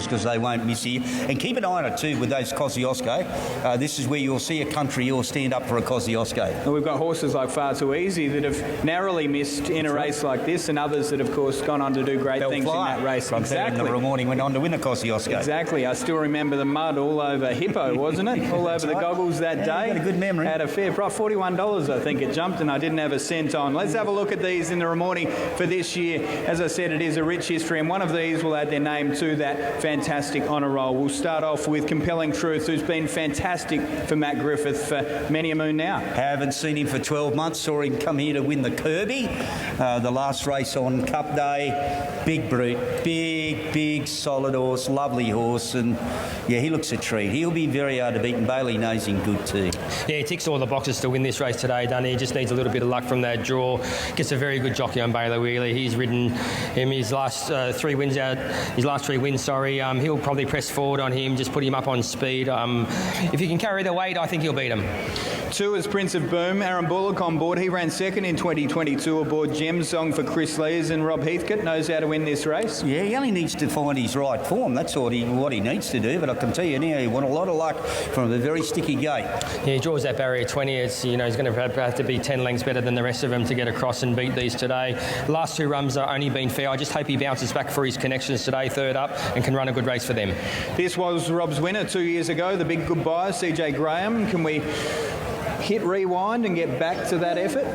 because they won't miss here. And keep an eye on it too with those Kosciuszko. This is where you'll see a country horse stand up for a Kosciuszko. Well, we've got horses like Far Too Easy that have narrowly missed in a race like this, and others that, of course, gone on to do great things in that race. Exactly. And the Ramornie went on to win a Kosciuszko. Exactly. I still remember the mud all over Hippo, wasn't it? All over the goggles that day. Got a good memory. Had a fair price, $41 I think it jumped, and I didn't have a cent on. Let's have a look at these in the Ramornie for this year. As I said, it is a rich history, and one of these will add their name to that fantastic honour roll. We'll start off with Compelling Truth, who's been fantastic for Matt Griffith for many a moon now. Haven't seen him for 12 months. Saw him come here to win the Kirby, the last race on Cup Day. Big brute, big, solid horse, lovely horse, and yeah, he looks a treat. He'll be very hard to beat, and Bailey knows him good too. Yeah, he ticks all the boxes to win this race today, doesn't he? He just needs a little bit of luck from that draw. Gets a very good jockey on Bailey Wheeler. He's ridden him his last three wins. He'll probably press forward on him, just put him up on speed. If he can carry the weight, I think he'll beat him. 2 is Prince of Boom. Aaron Bullock on board. He ran second in 2022 aboard Gem Song for Chris Lees, and Rob Heathcote knows how to win this race. Yeah, he only needs to find his right form. That's what he needs to do. But I can tell you now, he won a lot of luck from a very sticky gate. Yeah, he draws that barrier 20. It's, he's going to have to be 10 lengths better than the rest of them to get across and beat these today. The last 2 runs are only been fair. I just hope he bounces back for his connections today, third up, and can run a good race for them. This was Rob's winner 2 years ago, the big goodbye, CJ Graham. Can we hit rewind and get back to that effort?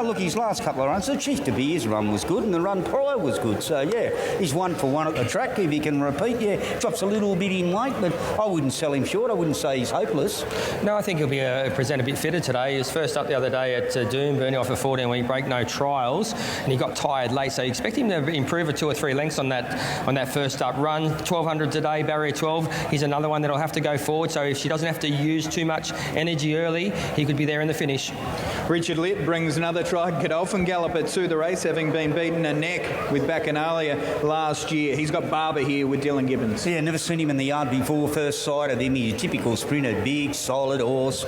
Look, his last couple of runs, the Chief De Beers run was good, and the run prior was good. So, yeah, he's 1 for 1 at the track. If he can repeat, yeah, drops a little bit in weight, but I wouldn't sell him short. I wouldn't say he's hopeless. No, I think he'll be present a bit fitter today. He was first up the other day at Doomburn off a 14-week break, no trials, and he got tired late. So you expect him to improve a 2 or 3 lengths on that first up run. 1200 today, barrier 12. He's another one that'll have to go forward. So if she doesn't have to use too much energy early, he could be there in the finish. Richard Litt brings another try Godolphin galloper to the race, having been beaten a neck with Bacchanalia last year. He's got Barber here with Dylan Gibbons. Yeah, never seen him in the yard before. First sight of him, he's a typical sprinter, big, solid horse.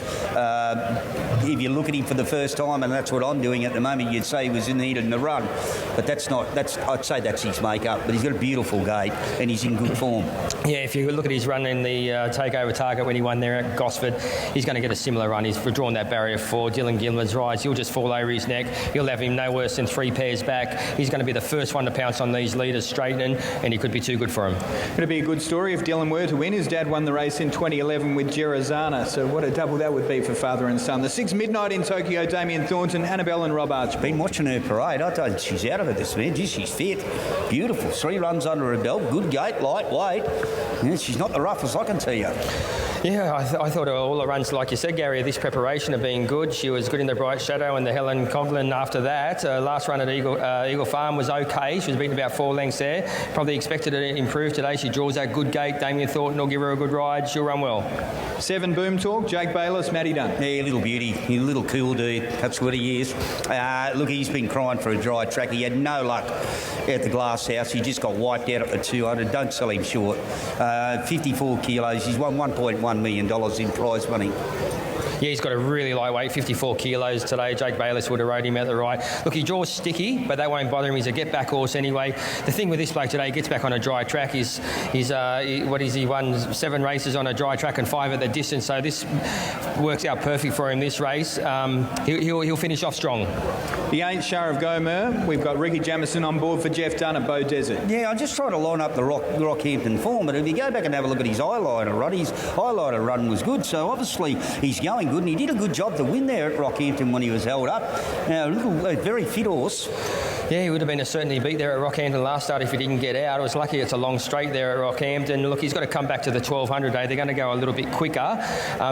If you look at him for the first time, and that's what I'm doing at the moment, you'd say he was in the run. But I'd say that's his makeup. But he's got a beautiful gait, and he's in good form. Yeah, if you look at his run in the takeover target when he won there at Gosford, he's going to get a similar run. He's withdrawn that barrier 4. Dylan Gibbons rides. He'll just fall over his neck. He'll have him no worse than 3 pairs back. He's going to be the first one to pounce on these leaders straightening, and he could be too good for him. It'd be a good story if Dylan were to win. His dad won the race in 2011 with Gerazana, so what a double that would be for father and son. The 6 Midnight in Tokyo, Damien Thornton, Annabelle and Rob Arch. Been watching her parade. I don't think she's out of it this man. She's fit. Beautiful. 3 runs under her belt. Good gait, lightweight. Yeah, she's not the roughest, I can tell you. Yeah, I thought all the runs, like you said, Gary, this preparation have been good. She was good in the Bright Shadow and the Helen Coghlan after that. Last run at Eagle Farm was okay. She was beaten about 4 lengths there. Probably expected her to improve today. She draws that good gate. Damien Thornton will give her a good ride. She'll run well. 7 Boom Talk, Jake Bayliss, Matty Dunn. Yeah, little beauty. He's a little cool dude. That's what he is. Look, he's been crying for a dry track. He had no luck at the Glass House. He just got wiped out at the 200. Don't sell him short. 54 kilos. He's won $1.1 million in prize money. Yeah, he's got a really lightweight, 54 kilos today. Jake Bayliss would have rode him out the right. Look, he draws sticky, but that won't bother him. He's a get-back horse anyway. The thing with this bloke today, he gets back on a dry track. He won 7 races on a dry track and 5 at the distance, so this works out perfect for him, this race. He'll finish off strong. The 8th Sheriff Gomer, we've got Ricky Jamison on board for Jeff Dunn at Bow Desert. Yeah, I just tried to line up the Rockhampton form, but if you go back and have a look at his highlighter run was good, so obviously he's going good, and he did a good job to win there at Rockhampton when he was held up. Now, a very fit horse. Yeah, he would have been a certainty beat there at Rockhampton last start if he didn't get out. It was lucky it's a long straight there at Rockhampton. Look, he's got to come back to the 1200 day. They're going to go a little bit quicker.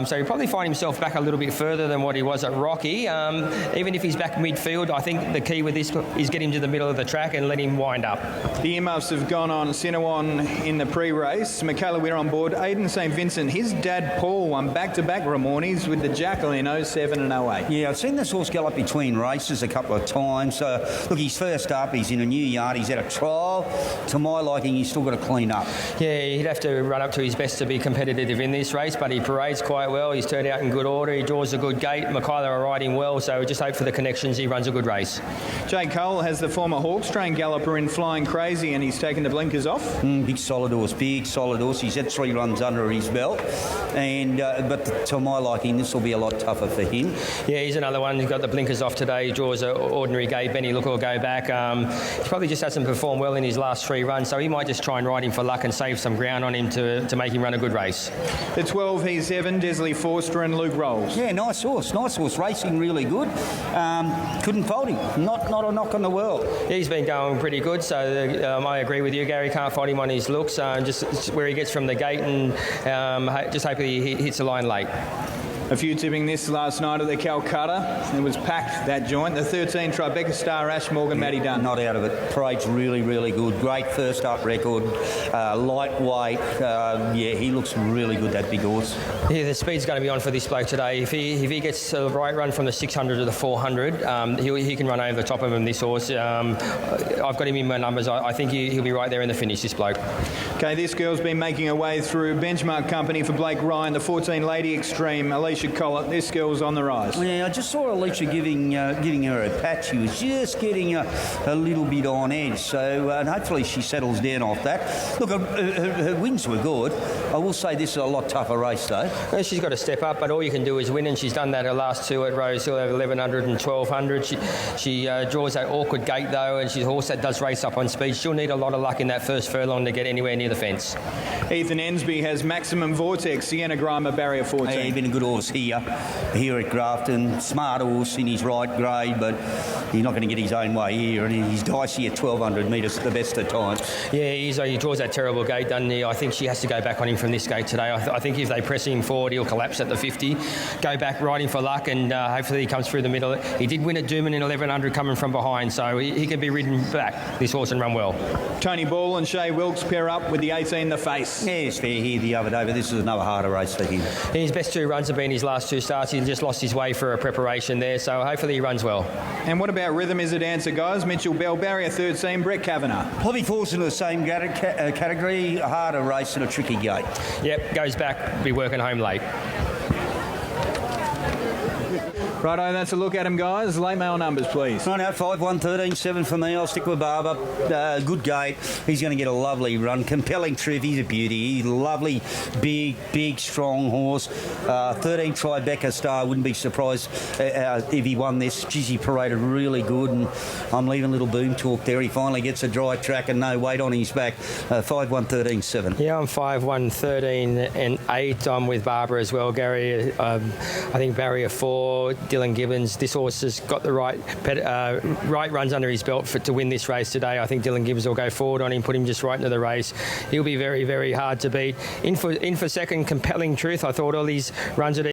So he'll probably find himself back a little bit further than what he was at Rocky. Even if he's back midfield, I think the key with this is get him to the middle of the track and let him wind up. The earmuffs have gone on Cinnawon in the pre-race. Michaela Weir on board. Aidan St. Vincent, his dad Paul won back-to-back Ramornies with the Jackal in 07 and 08. Yeah, I've seen this horse gallop between races a couple of times. Look, his first up. He's in a new yard. He's at a trial. To my liking, he's still got to clean up. Yeah, he'd have to run up to his best to be competitive in this race, but he parades quite well. He's turned out in good order. He draws a good gate. Michaela are riding well, so just hope for the connections. He runs a good race. Jake Cole has the former Hawks train galloper in Flying Crazy, and he's taken the blinkers off. Big solid horse. He's had 3 runs under his belt, and but to my liking, this will be a lot tougher for him. Yeah, he's another one who got the blinkers off today. He draws an ordinary gate. Benny Look will go back. He probably just hasn't performed well in his last 3 runs, so he might just try and ride him for luck and save some ground on him to make him run a good race. The 12, he's Evan, Desley Forster and Luke Rolls. Yeah, nice horse, racing really good. Couldn't fault him. Not a knock on the world. Yeah, he's been going pretty good, so I agree with you, Gary. Can't fault him on his looks. Just where he gets from the gate, and just hopefully he hits the line late. A few tipping this last night at the Calcutta. It was packed, that joint. The 13, Tribeca Star, Ash Morgan, Matty Dunn. Not out of it. Parade's really, really good. Great first up record. Lightweight. He looks really good, that big horse. Yeah, the speed's going to be on for this bloke today. If he gets the right run from the 600 to the 400, he can run over the top of him, this horse. I've got him in my numbers. I think he'll be right there in the finish, this bloke. Okay, this girl's been making her way through benchmark company for Blake Ryan, the 14 Lady Extreme, Alicia Collett. This girl's on the rise. Yeah, I just saw Alicia giving her a pat. She was just getting a little bit on edge. So and hopefully she settles down off that. Look, her wins were good. I will say this is a lot tougher race though. Well, she's got to step up, but all you can do is win, and she's done that her last 2 at Rose Hill, over 1100 and 1200. She draws that awkward gate though, and she's a horse that does race up on speed. She'll need a lot of luck in that first furlong to get anywhere near the fence. Ethan Ensby has Maximum Vortex, Sienna Grimer, Barrier 14. Hey, been a good horse here at Grafton. Smart horse in his right grade, but he's not going to get his own way here, and he's dicey at 1200 metres the best of times. Yeah, he draws that terrible gate, doesn't he? I think she has to go back on him from this gate today. I think if they press him forward, he'll collapse at the 50. Go back, ride him for luck, and hopefully he comes through the middle. He did win at Dooman in 1100 coming from behind, so he can be ridden back, this horse, and run well. Tony Ball and Shea Wilkes pair up with the 18, The Face. Yeah, it's fair here the other day, but this is another harder race for him. His best 2 runs have been his last 2 starts. He just lost his way for a preparation there, so hopefully he runs well. And what about Rhythm Is It Answer, guys? Mitchell Bell, Barrier 13, Brett Kavanagh. Probably falls into the same category, a harder race and a tricky gate. Yep, goes back, be working home late. Righto, that's a look at him, guys. Late mail numbers, please. 9 5 1 13 7 for me. I'll stick with Barber. Good gate. He's going to get a lovely run. Compelling trip. He's a beauty. He's a lovely, big, strong horse. 13 Tribeca Star. Wouldn't be surprised if he won this. Geez, he paraded really good, and I'm leaving little Boom Talk there. He finally gets a dry track and no weight on his back. 5 1 13 7. Yeah, I'm 5 1 13 and 8. I'm with Barbara as well, Gary. I think Barrier 4. Dylan Gibbons, this horse has got the right runs under his belt to win this race today. I think Dylan Gibbons will go forward on him, put him just right into the race. He'll be very, very hard to beat. In for second, Compelling Truth. I thought all these runs at